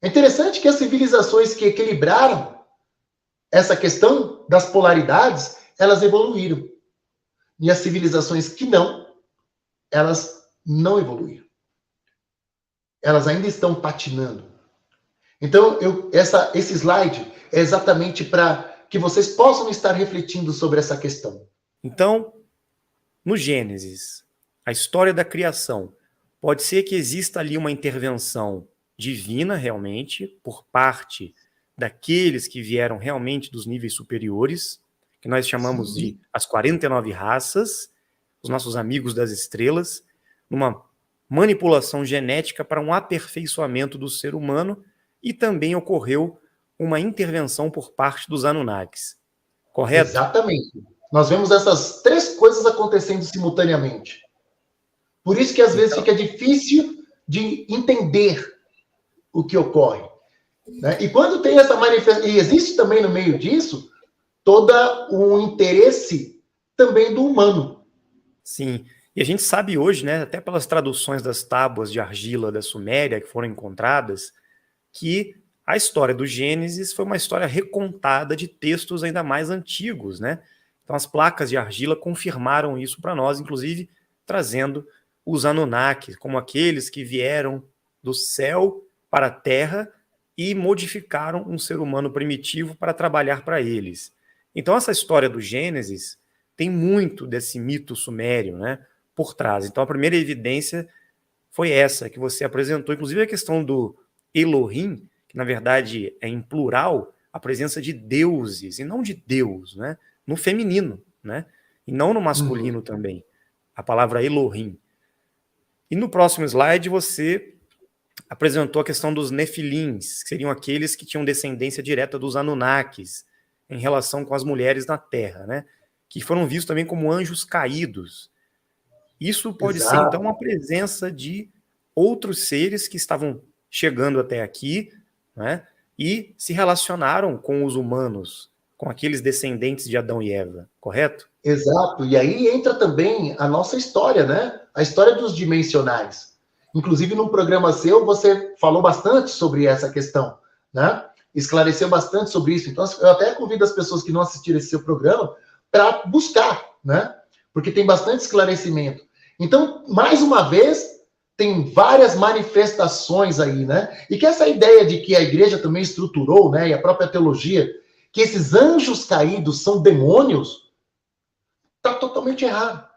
É interessante que as civilizações que equilibraram essa questão das polaridades, elas evoluíram. E as civilizações que não, elas não evoluíram. Elas ainda estão patinando. Então, esse slide é exatamente para que vocês possam estar refletindo sobre essa questão. Então, no Gênesis, a história da criação, pode ser que exista ali uma intervenção divina, realmente, por parte daqueles que vieram realmente dos níveis superiores, que nós chamamos de as 49 raças, os nossos amigos das estrelas, numa manipulação genética para um aperfeiçoamento do ser humano, e também ocorreu uma intervenção por parte dos Anunnakis. Correto? Exatamente. Nós vemos essas três coisas acontecendo simultaneamente. Por isso que às vezes fica difícil de entender o que ocorre. Né? E quando tem essa manifestação, e existe também no meio disso, todo um interesse também do humano. Sim, e a gente sabe hoje, né, até pelas traduções das tábuas de argila da Suméria que foram encontradas, que a história do Gênesis foi uma história recontada de textos ainda mais antigos, né? Então as placas de argila confirmaram isso para nós, inclusive trazendo os Anunnaki como aqueles que vieram do céu para a terra e modificaram um ser humano primitivo para trabalhar para eles. Então essa história do Gênesis tem muito desse mito sumério, né, por trás. Então a primeira evidência foi essa que você apresentou, inclusive a questão do Elohim, que na verdade é em plural, a presença de deuses, e não de Deus, né, no feminino, né, e não no masculino também, a palavra Elohim. E no próximo slide você apresentou a questão dos Nefilins, que seriam aqueles que tinham descendência direta dos Anunnakis, em relação com as mulheres na Terra, né, que foram vistos também como anjos caídos. Isso pode ser, então, uma presença de outros seres que estavam chegando até aqui, né, e se relacionaram com os humanos, com aqueles descendentes de Adão e Eva, correto? Exato, e aí entra também a nossa história, né? A história dos dimensionais. Inclusive, num programa seu, você falou bastante sobre essa questão, né? Esclareceu bastante sobre isso. Então, eu até convido as pessoas que não assistiram esse seu programa para buscar, né? Porque tem bastante esclarecimento. Então, mais uma vez, tem várias manifestações aí, né? E que essa ideia de que a igreja também estruturou, né? E a própria teologia, que esses anjos caídos são demônios, está totalmente errado.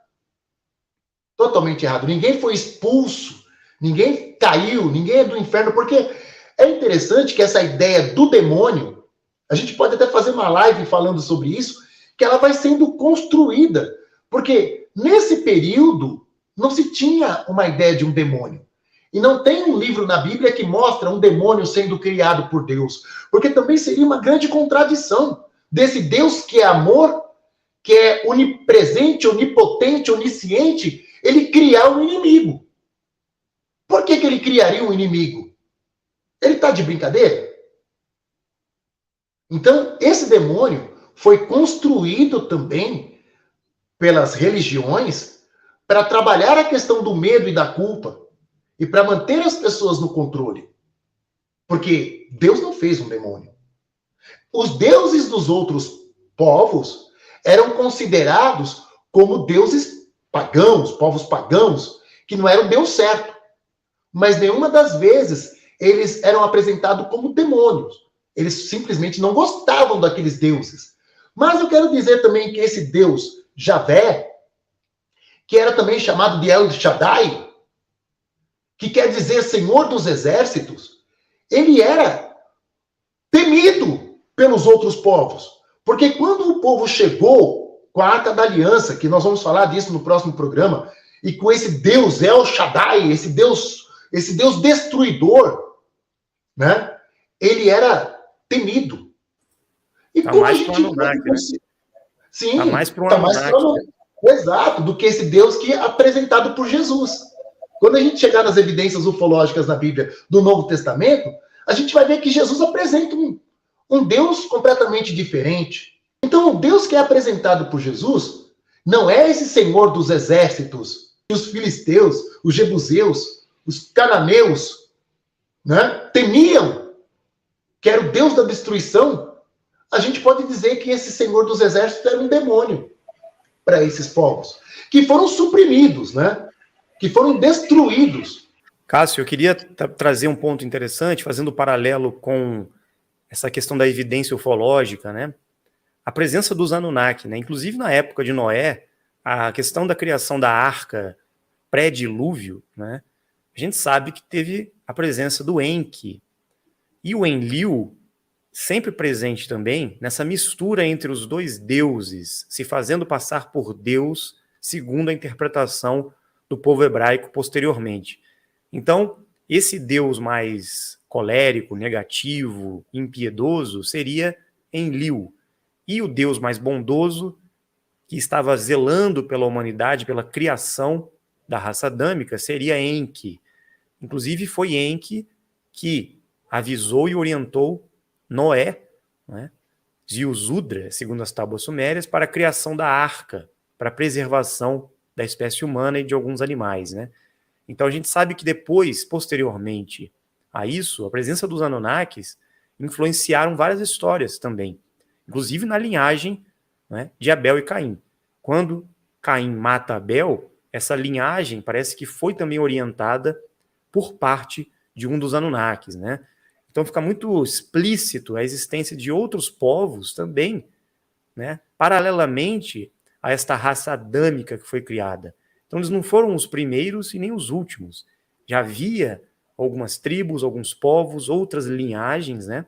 Totalmente errado. Ninguém foi expulso, ninguém caiu, ninguém é do inferno, porque é interessante que essa ideia do demônio, a gente pode até fazer uma live falando sobre isso, que ela vai sendo construída, porque nesse período não se tinha uma ideia de um demônio. E não tem um livro na Bíblia que mostra um demônio sendo criado por Deus, porque também seria uma grande contradição desse Deus que é amor, que é onipresente, onipotente, onisciente, ele criar um inimigo. Por que ele criaria um inimigo? Ele está de brincadeira? Então, esse demônio foi construído também pelas religiões para trabalhar a questão do medo e da culpa e para manter as pessoas no controle. Porque Deus não fez um demônio. Os deuses dos outros povos eram considerados como deuses pagãos, povos pagãos, que não eram Deus certo. Mas nenhuma das vezes eles eram apresentados como demônios. Eles simplesmente não gostavam daqueles deuses. Mas eu quero dizer também que esse Deus, Javé, que era também chamado de El Shaddai, que quer dizer Senhor dos Exércitos, ele era temido pelos outros povos. Porque quando o povo chegou com a Arca da Aliança, que nós vamos falar disso no próximo programa, e com esse Deus El Shaddai, esse Deus destruidor, né? Ele era temido. E tá como mais a gente Anunnaki, né? Sim, tá mais para tá mais exato, do que esse Deus que é apresentado por Jesus. Quando a gente chegar nas evidências ufológicas na Bíblia do Novo Testamento, a gente vai ver que Jesus apresenta um Deus completamente diferente. Então, o Deus que é apresentado por Jesus não é esse Senhor dos exércitos, os filisteus, os jebuseus, os cananeus, né, temiam que era o Deus da destruição, a gente pode dizer que esse Senhor dos Exércitos era um demônio para esses povos, que foram suprimidos, né? Que foram destruídos. Cássio, eu queria trazer um ponto interessante, fazendo paralelo com essa questão da evidência ufológica, né? A presença dos Anunnaki, né? Inclusive na época de Noé, a questão da criação da arca pré-dilúvio, né? A gente sabe que teve a presença do Enki. E o Enlil, sempre presente também, nessa mistura entre os dois deuses, se fazendo passar por Deus, segundo a interpretação do povo hebraico posteriormente. Então, esse Deus mais colérico, negativo, impiedoso, seria Enlil. E o Deus mais bondoso, que estava zelando pela humanidade, pela criação da raça adâmica, seria Enki. Inclusive, foi Enki que avisou e orientou Noé, né, Ziusudra, segundo as tábuas sumérias, para a criação da arca, para a preservação da espécie humana e de alguns animais, né? Então a gente sabe que depois, posteriormente a isso, a presença dos Anunnakis influenciaram várias histórias também, inclusive na linhagem, né, de Abel e Caim. Quando Caim mata Abel, essa linhagem parece que foi também orientada por parte de um dos Anunnakis, né? Então fica muito explícito a existência de outros povos também, né, paralelamente a esta raça adâmica que foi criada. Então eles não foram os primeiros e nem os últimos. Já havia algumas tribos, alguns povos, outras linhagens, né?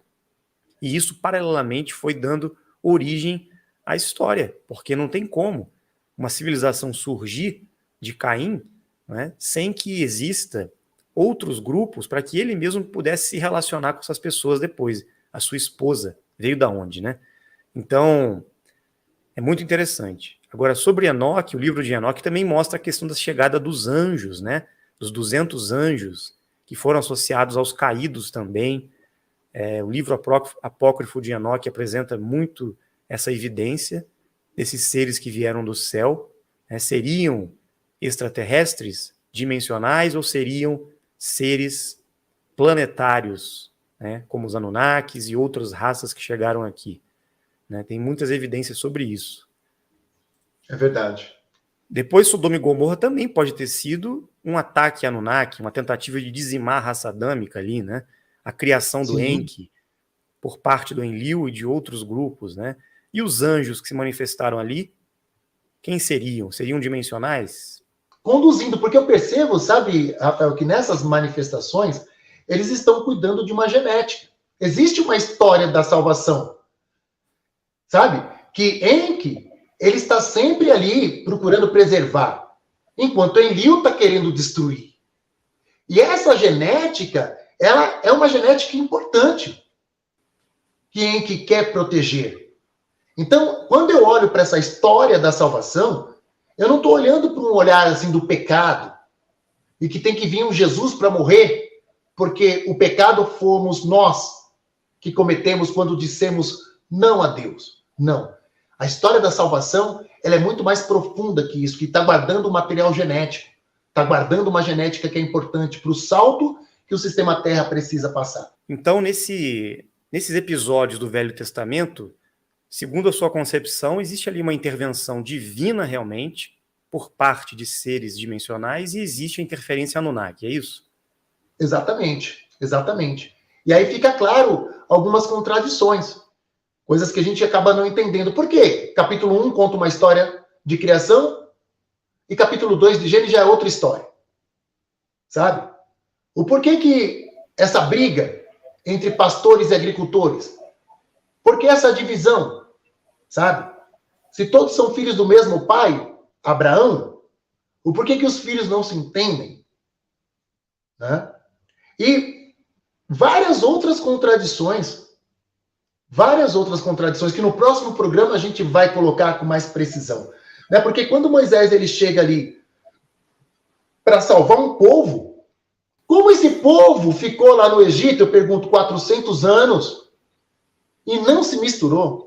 E isso paralelamente foi dando origem à história, porque não tem como uma civilização surgir de Caim, né, sem que exista outros grupos para que ele mesmo pudesse se relacionar com essas pessoas depois. A sua esposa veio da onde, né? Então, é muito interessante. Agora, sobre Enoque, o livro de Enoque também mostra a questão da chegada dos anjos, né? Dos 200 anjos, que foram associados aos caídos também. O livro apócrifo de Enoque apresenta muito essa evidência desses seres que vieram do céu, né? Seriam extraterrestres, dimensionais, ou seriam seres planetários, né? Como os Anunnakis e outras raças que chegaram aqui, né? Tem muitas evidências sobre isso. É verdade. Depois, Sodoma e Gomorra também pode ter sido um ataque a Anunnaki, uma tentativa de dizimar a raça adâmica ali, né? A criação do Enki por parte do Enlil e de outros grupos, né? E os anjos que se manifestaram ali, quem seriam? Seriam dimensionais? Conduzindo, porque eu percebo, sabe, Rafael, que nessas manifestações eles estão cuidando de uma genética. Existe uma história da salvação, sabe? Que Enki, ele está sempre ali procurando preservar, enquanto Enlil está querendo destruir. E essa genética, ela é uma genética importante, que Enki quer proteger. Então, quando eu olho para essa história da salvação, eu não estou olhando para um olhar assim do pecado, e que tem que vir um Jesus para morrer, porque o pecado fomos nós que cometemos quando dissemos não a Deus. Não. A história da salvação, ela é muito mais profunda que isso, que está guardando o material genético, está guardando uma genética que é importante para o salto que o sistema Terra precisa passar. Então, nesses episódios do Velho Testamento, segundo a sua concepção, existe ali uma intervenção divina realmente, por parte de seres dimensionais, e existe a interferência Anunnaki, é isso? Exatamente, exatamente. E aí fica claro algumas contradições, coisas que a gente acaba não entendendo. Por quê? Capítulo 1 conta uma história de criação, e capítulo 2 de Gênesis já é outra história. Sabe? O porquê que essa briga entre pastores e agricultores? Por que essa divisão? Sabe? Se todos são filhos do mesmo pai, Abraão, o porquê que os filhos não se entendem? Né? E várias outras contradições que no próximo programa a gente vai colocar com mais precisão. Né? Porque quando Moisés ele chega ali para salvar um povo, como esse povo ficou lá no Egito, eu pergunto, 400 anos e não se misturou?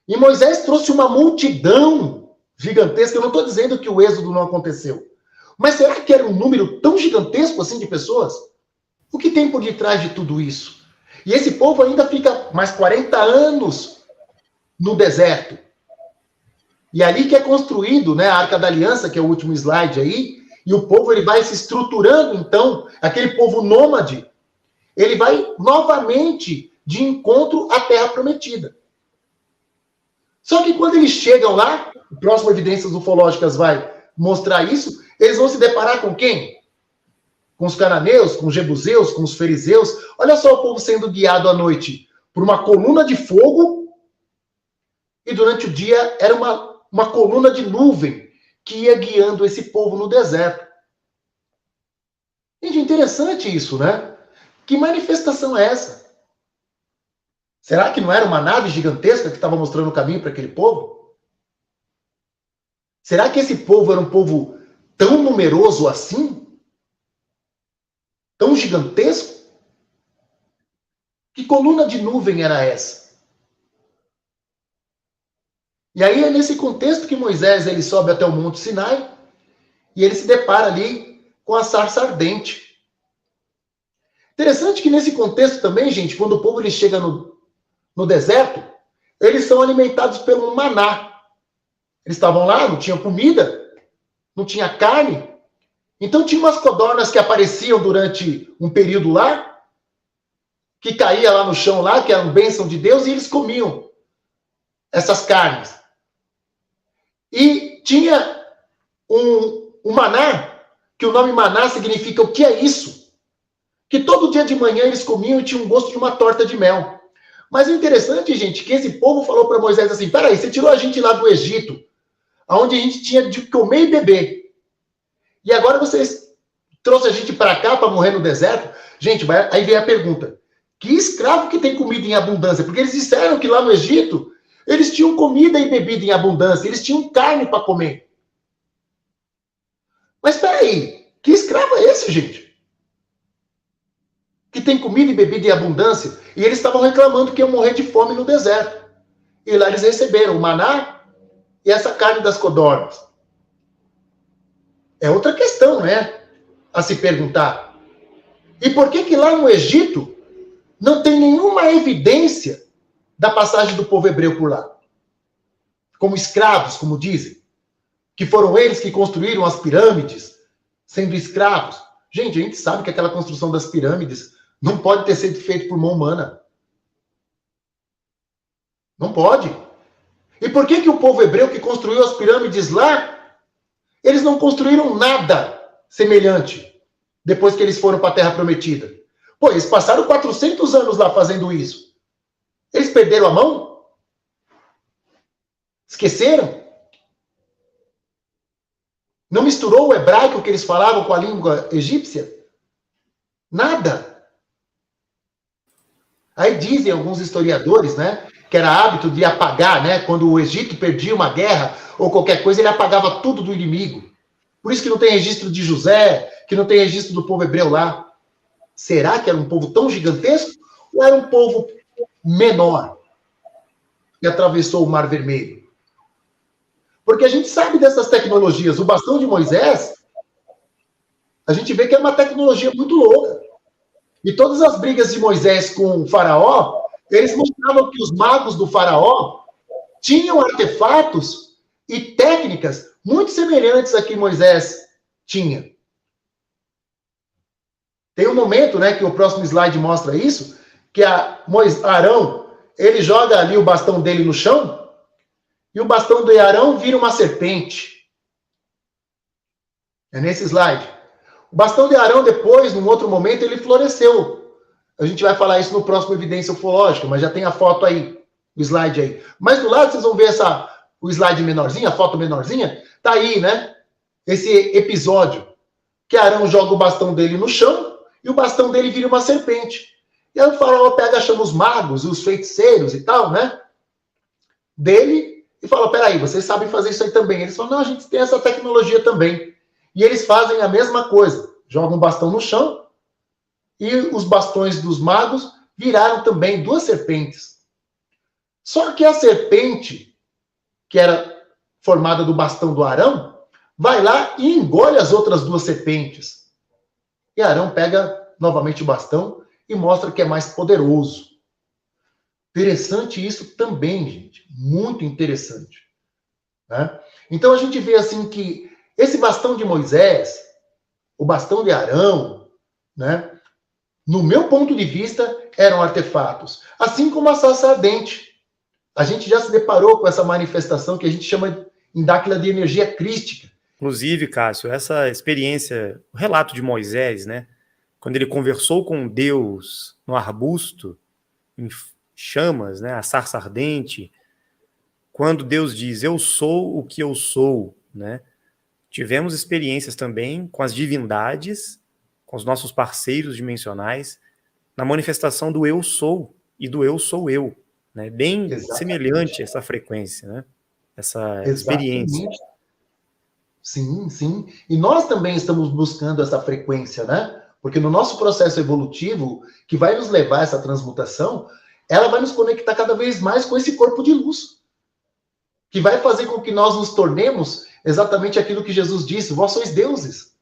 E Moisés trouxe uma multidão gigantesca. Eu não estou dizendo que o êxodo não aconteceu. Mas será que era um número tão gigantesco assim de pessoas? O que tem por detrás de tudo isso? E esse povo ainda fica mais 40 anos no deserto. E ali que é construído, né, a Arca da Aliança, que é o último slide aí, e o povo ele vai se estruturando, então, aquele povo nômade, ele vai novamente de encontro à Terra Prometida. Só que quando eles chegam lá, o próximo Evidências Ufológicas vai mostrar isso, eles vão se deparar com quem? Com os cananeus, com os jebuseus, com os fariseus. Olha só o povo sendo guiado à noite por uma coluna de fogo, e durante o dia era uma coluna de nuvem que ia guiando esse povo no deserto. Gente, interessante isso, né? Que manifestação é essa? Será que não era uma nave gigantesca que estava mostrando o caminho para aquele povo? Será que esse povo era um povo tão numeroso assim? Tão gigantesco? Que coluna de nuvem era essa? E aí é nesse contexto que Moisés ele sobe até o Monte Sinai e ele se depara ali com a sarça ardente. Interessante que nesse contexto também, gente, quando o povo ele chega no deserto, eles são alimentados pelo maná. Eles estavam lá, não tinha comida, não tinha carne. Então tinha umas codornas que apareciam durante um período lá, que caía lá no chão lá, que eram bênção de Deus, e eles comiam essas carnes. E tinha um maná, que o nome maná significa o que é isso? Que todo dia de manhã eles comiam e tinha um gosto de uma torta de mel. Mas o interessante, gente, que esse povo falou para Moisés assim, peraí, você tirou a gente lá do Egito, onde a gente tinha de comer e beber. E agora vocês trouxeram a gente para cá para morrer no deserto? Gente, aí vem a pergunta. Que escravo que tem comida em abundância? Porque eles disseram que lá no Egito, eles tinham comida e bebida em abundância, eles tinham carne para comer. Mas peraí, que escravo é esse, gente? Que tem comida e bebida em abundância, e eles estavam reclamando que iam morrer de fome no deserto. E lá eles receberam o maná e essa carne das codornas. É outra questão, né? A se perguntar. E por que lá no Egito não tem nenhuma evidência da passagem do povo hebreu por lá? Como escravos, como dizem. Que foram eles que construíram as pirâmides, sendo escravos. Gente, a gente sabe que aquela construção das pirâmides não pode ter sido feita por mão humana. Não pode. E por que o povo hebreu que construiu as pirâmides lá, eles não construíram nada semelhante depois que eles foram para a Terra Prometida? Pô, eles passaram 400 anos lá fazendo isso. Eles perderam a mão? Esqueceram? Não misturou o hebraico que eles falavam com a língua egípcia? Nada. Aí dizem alguns historiadores, né, que era hábito de apagar, né, quando o Egito perdia uma guerra ou qualquer coisa, ele apagava tudo do inimigo. Por isso que não tem registro de José, que não tem registro do povo hebreu lá. Será que era um povo tão gigantesco ou era um povo menor que atravessou o Mar Vermelho? Porque a gente sabe dessas tecnologias. O bastão de Moisés, a gente vê que é uma tecnologia muito louca. E todas as brigas de Moisés com o faraó, eles mostravam que os magos do faraó tinham artefatos e técnicas muito semelhantes a que Moisés tinha. Tem um momento, né, que o próximo slide mostra isso, que Arão, ele joga ali o bastão dele no chão, e o bastão do Arão vira uma serpente. É nesse slide. O bastão de Arão, depois, num outro momento, ele floresceu. A gente vai falar isso no próximo Evidência Ufológica, mas já tem a foto aí, o slide aí. Mas do lado, vocês vão ver o slide menorzinho, a foto menorzinha. Tá aí, né? Esse episódio que Arão joga o bastão dele no chão e o bastão dele vira uma serpente. E aí o faraó pega, chama os magos, os feiticeiros e tal, né? Dele, e fala, peraí, vocês sabem fazer isso aí também. Eles falam, não, a gente tem essa tecnologia também. E eles fazem a mesma coisa. Jogam um bastão no chão e os bastões dos magos viraram também 2 serpentes. Só que a serpente, que era formada do bastão do Arão, vai lá e engole as outras 2 serpentes. E Arão pega novamente o bastão e mostra que é mais poderoso. Interessante isso também, gente. Muito interessante. Né? Então a gente vê assim que esse bastão de Moisés, o bastão de Arão, né? No meu ponto de vista, eram artefatos. Assim como a sarça ardente. A gente já se deparou com essa manifestação que a gente chama em Dáquila de energia crística. Inclusive, Cássio, essa experiência, o relato de Moisés, né? Quando ele conversou com Deus no arbusto, em chamas, né? A sarça ardente. Quando Deus diz, eu sou o que eu sou, né? Tivemos experiências também com as divindades, com os nossos parceiros dimensionais, na manifestação do eu sou e do eu sou eu, né? Bem Exatamente. semelhante a essa frequência, né? Essa experiência. Exatamente. Sim, sim. E nós também estamos buscando essa frequência, né? Porque no nosso processo evolutivo, que vai nos levar a essa transmutação, ela vai nos conectar cada vez mais com esse corpo de luz, que vai fazer com que nós nos tornemos exatamente aquilo que Jesus disse, vós sois deuses.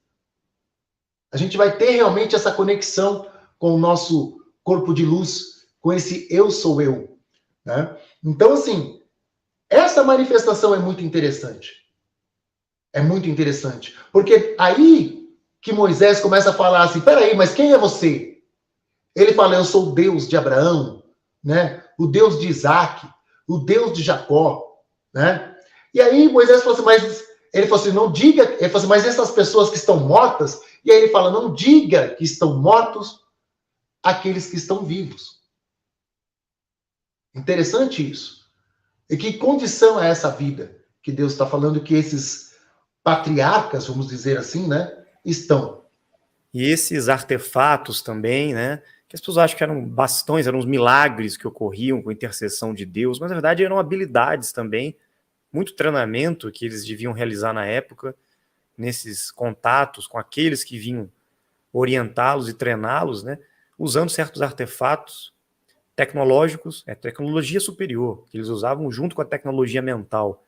A gente vai ter realmente essa conexão com o nosso corpo de luz, com esse eu sou eu. Né? Então, assim, essa manifestação é muito interessante. É muito interessante. Porque aí que Moisés começa a falar assim, peraí, mas quem é você? Ele fala, eu sou o Deus de Abraão, né? O Deus de Isaac, o Deus de Jacó, né? E aí Moisés falou assim, mas ele falou assim, não diga, ele falou assim, mas essas pessoas que estão mortas, e aí ele fala, não diga que estão mortos aqueles que estão vivos. Interessante isso. E que condição é essa vida que Deus está falando que esses patriarcas, vamos dizer assim, né, estão? E esses artefatos também, né, que as pessoas acham que eram bastões, eram os milagres que ocorriam com a intercessão de Deus, mas na verdade eram habilidades também, muito treinamento que eles deviam realizar na época, nesses contatos com aqueles que vinham orientá-los e treiná-los, né, usando certos artefatos tecnológicos, tecnologia superior, que eles usavam junto com a tecnologia mental,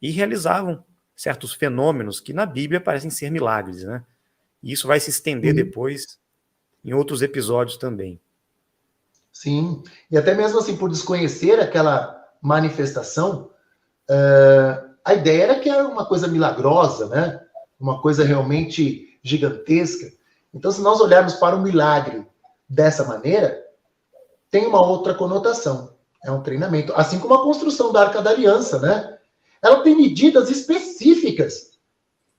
e realizavam certos fenômenos que na Bíblia parecem ser milagres, né? E isso vai se estender depois em outros episódios também. Sim, e até mesmo assim, por desconhecer aquela manifestação, a ideia era que era uma coisa milagrosa, né? Uma coisa realmente gigantesca. Então, se nós olharmos para o milagre dessa maneira, tem uma outra conotação. É um treinamento. Assim como a construção da Arca da Aliança, né? Ela tem medidas específicas.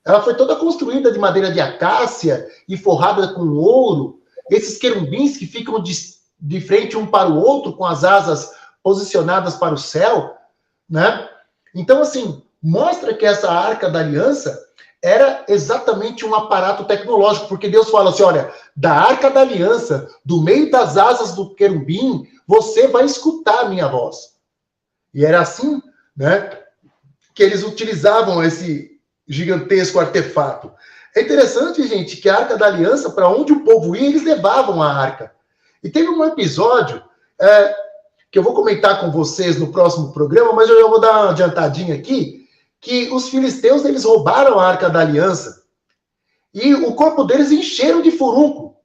Ela foi toda construída de madeira de acácia e forrada com ouro. Esses querubins que ficam de frente um para o outro, com as asas posicionadas para o céu, né? Então, assim, mostra que essa Arca da Aliança era exatamente um aparato tecnológico, porque Deus fala assim, olha, da Arca da Aliança, do meio das asas do querubim, você vai escutar a minha voz. E era assim, né, que eles utilizavam esse gigantesco artefato. É interessante, gente, que a Arca da Aliança, para onde o povo ia, eles levavam a arca. E teve um episódio que eu vou comentar com vocês no próximo programa, mas eu já vou dar uma adiantadinha aqui, que os filisteus, eles roubaram a Arca da Aliança e o corpo deles encheram de furúnculo.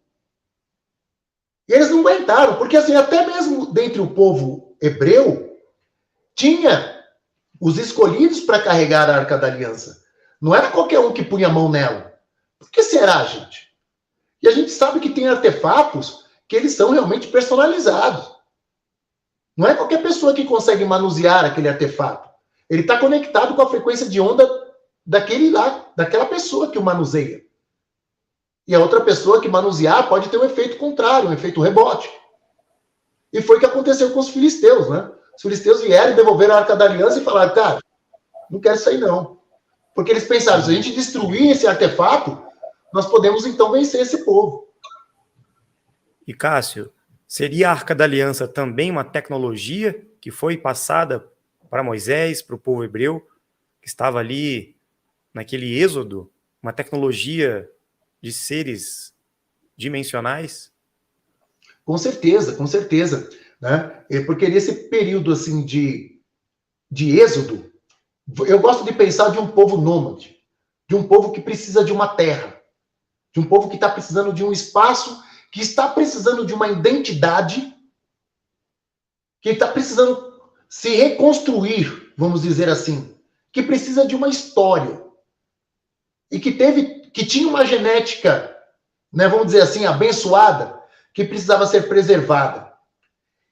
E eles não aguentaram, porque assim, até mesmo dentre o povo hebreu, tinha os escolhidos para carregar a Arca da Aliança. Não era qualquer um que punha a mão nela. Por que será, gente? E a gente sabe que tem artefatos que eles são realmente personalizados. Não é qualquer pessoa que consegue manusear aquele artefato. Ele está conectado com a frequência de onda daquela pessoa que o manuseia. E a outra pessoa que manusear pode ter um efeito contrário, um efeito rebote. E foi o que aconteceu com os filisteus, né? Os filisteus vieram e devolveram a Arca da Aliança e falaram, cara, não quero isso aí não. Porque eles pensaram, se a gente destruir esse artefato, nós podemos então vencer esse povo. E Cássio, seria a Arca da Aliança também uma tecnologia que foi passada para Moisés, para o povo hebreu, que estava ali naquele êxodo, uma tecnologia de seres dimensionais? Com certeza, com certeza. Né? Porque nesse período assim, de êxodo, eu gosto de pensar de um povo nômade, de um povo que precisa de uma terra, de um povo que está precisando de um espaço que está precisando de uma identidade, que está precisando se reconstruir, vamos dizer assim, que precisa de uma história e que tinha uma genética, né, vamos dizer assim, abençoada, que precisava ser preservada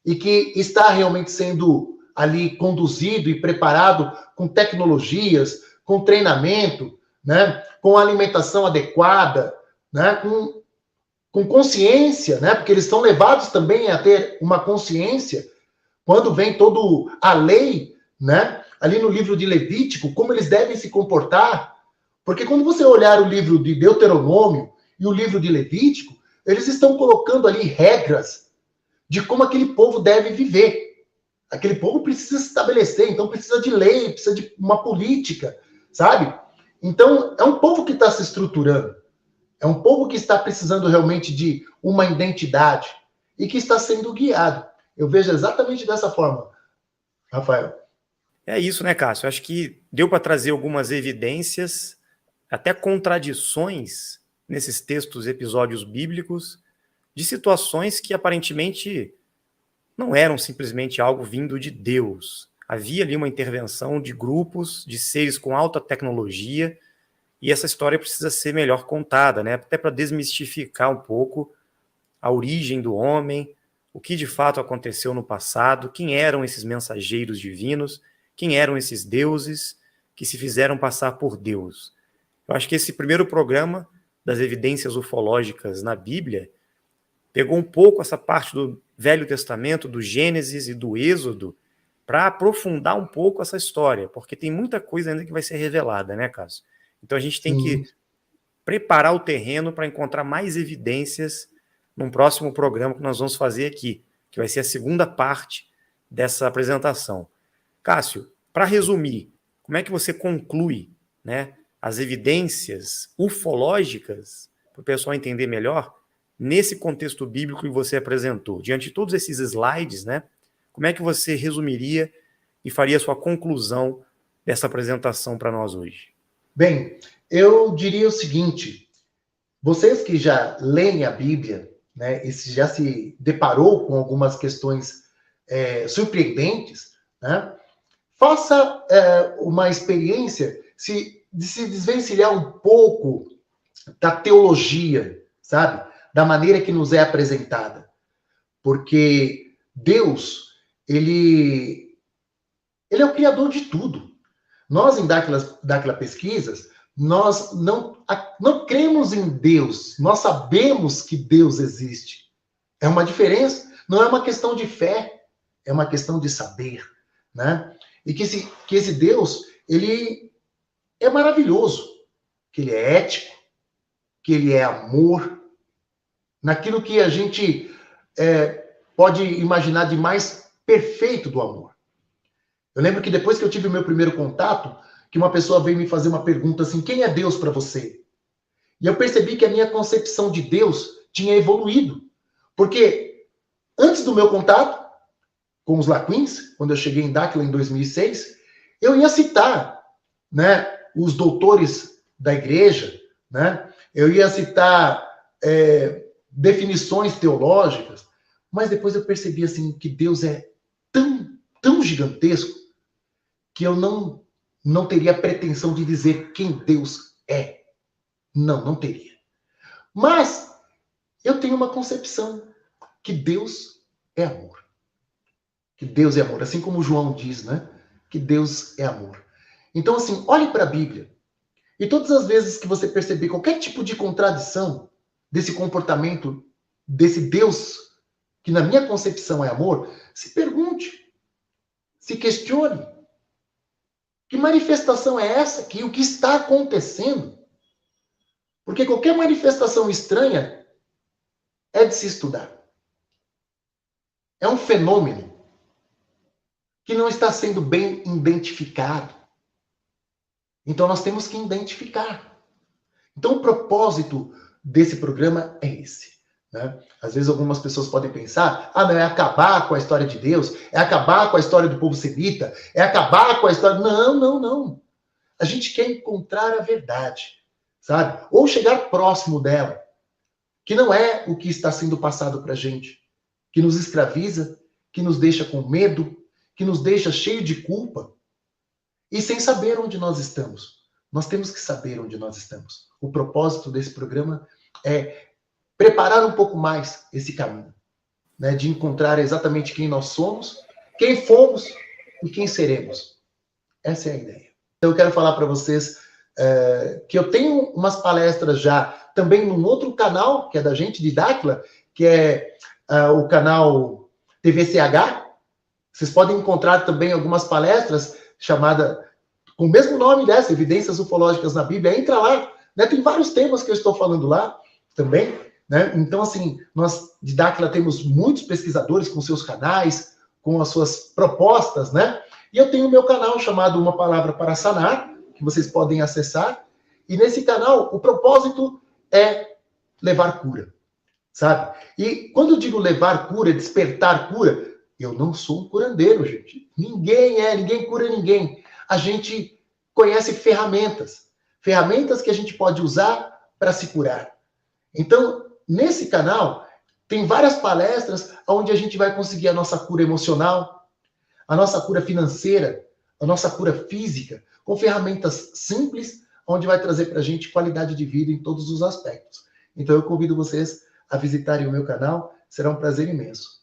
e que está realmente sendo ali conduzido e preparado com tecnologias, com treinamento, né, com alimentação adequada, né, com consciência, né, porque eles são levados também a ter uma consciência quando vem toda a lei, né, ali no livro de Levítico, como eles devem se comportar. Porque quando você olhar o livro de Deuteronômio e o livro de Levítico, eles estão colocando ali regras de como aquele povo deve viver. Aquele povo precisa se estabelecer, então precisa de lei, precisa de uma política, sabe? Então, é um povo que está se estruturando. É um povo que está precisando realmente de uma identidade e que está sendo guiado. Eu vejo exatamente dessa forma, Rafael. É isso, né, Cássio? Eu acho que deu para trazer algumas evidências, até contradições nesses textos, episódios bíblicos, de situações que aparentemente não eram simplesmente algo vindo de Deus. Havia ali uma intervenção de grupos, de seres com alta tecnologia, e essa história precisa ser melhor contada, né? Até para desmistificar um pouco a origem do homem, o que de fato aconteceu no passado, quem eram esses mensageiros divinos, quem eram esses deuses que se fizeram passar por Deus. Eu acho que esse primeiro programa das evidências ufológicas na Bíblia pegou um pouco essa parte do Velho Testamento, do Gênesis e do Êxodo, para aprofundar um pouco essa história, porque tem muita coisa ainda que vai ser revelada, né, Cássio? Então a gente tem que preparar o terreno para encontrar mais evidências num próximo programa que nós vamos fazer aqui, que vai ser a segunda parte dessa apresentação. Cássio, para resumir, como é que você conclui, né, as evidências ufológicas, para o pessoal entender melhor, nesse contexto bíblico que você apresentou? Diante de todos esses slides, né, como é que você resumiria e faria a sua conclusão dessa apresentação para nós hoje? Bem, eu diria o seguinte: vocês que já leem a Bíblia, né, e já se deparou com algumas questões surpreendentes, né, faça uma experiência de se desvencilhar um pouco da teologia, sabe? Da maneira que nos é apresentada. Porque Deus, ele é o criador de tudo. Nós, em Dáquila Pesquisas, nós não cremos em Deus, nós sabemos que Deus existe. É uma diferença, não é uma questão de fé, é uma questão de saber, né? E que esse Deus, ele é maravilhoso, que ele é ético, que ele é amor, naquilo que a gente pode imaginar de mais perfeito do amor. Eu lembro que depois que eu tive o meu primeiro contato, que uma pessoa veio me fazer uma pergunta assim: quem é Deus para você? E eu percebi que a minha concepção de Deus tinha evoluído. Porque antes do meu contato com os Laquins, quando eu cheguei em Dáquila em 2006, eu ia citar, né, os doutores da igreja, né? Eu ia citar definições teológicas, mas depois eu percebi assim que Deus é tão gigantesco que eu não teria pretensão de dizer quem Deus é. Não teria. Mas eu tenho uma concepção que Deus é amor. Que Deus é amor, assim como João diz, né? Que Deus é amor. Então, assim, olhe para a Bíblia. E todas as vezes que você perceber qualquer tipo de contradição desse comportamento, desse Deus, que na minha concepção é amor, se pergunte, se questione. Que manifestação é essa? O que está acontecendo? Porque qualquer manifestação estranha é de se estudar. É um fenômeno que não está sendo bem identificado. Então nós temos que identificar. Então o propósito desse programa é esse, né? Às vezes algumas pessoas podem pensar: não, é acabar com a história de Deus, é acabar com a história do povo semita, é acabar com a história... Não. A gente quer encontrar a verdade, sabe? Ou chegar próximo dela. que não é o que está sendo passado para a gente, que nos escraviza, que nos deixa com medo, que nos deixa cheio de culpa e sem saber onde nós estamos. Nós temos que saber onde nós estamos. O propósito desse programa é preparar um pouco mais esse caminho, né, de encontrar exatamente quem nós somos, quem fomos e quem seremos. Essa é a ideia. Eu quero falar para vocês que eu tenho umas palestras já também num outro canal, que é da gente, de Dáquila, que é o canal TVCH. Vocês podem encontrar também algumas palestras chamada com o mesmo nome dessa, Evidências Ufológicas na Bíblia. Entra lá, né? Tem vários temas que eu estou falando lá também, né? Então, assim, nós de Dáquila temos muitos pesquisadores com seus canais, com as suas propostas, né? E eu tenho o meu canal chamado Uma Palavra para Sanar, que vocês podem acessar. E nesse canal, o propósito é levar cura, sabe? E quando eu digo levar cura, despertar cura, eu não sou um curandeiro, gente. Ninguém cura ninguém. A gente conhece ferramentas que a gente pode usar para se curar. Então, nesse canal, tem várias palestras onde a gente vai conseguir a nossa cura emocional, a nossa cura financeira, a nossa cura física, com ferramentas simples, onde vai trazer para a gente qualidade de vida em todos os aspectos. Então, eu convido vocês a visitarem o meu canal, será um prazer imenso.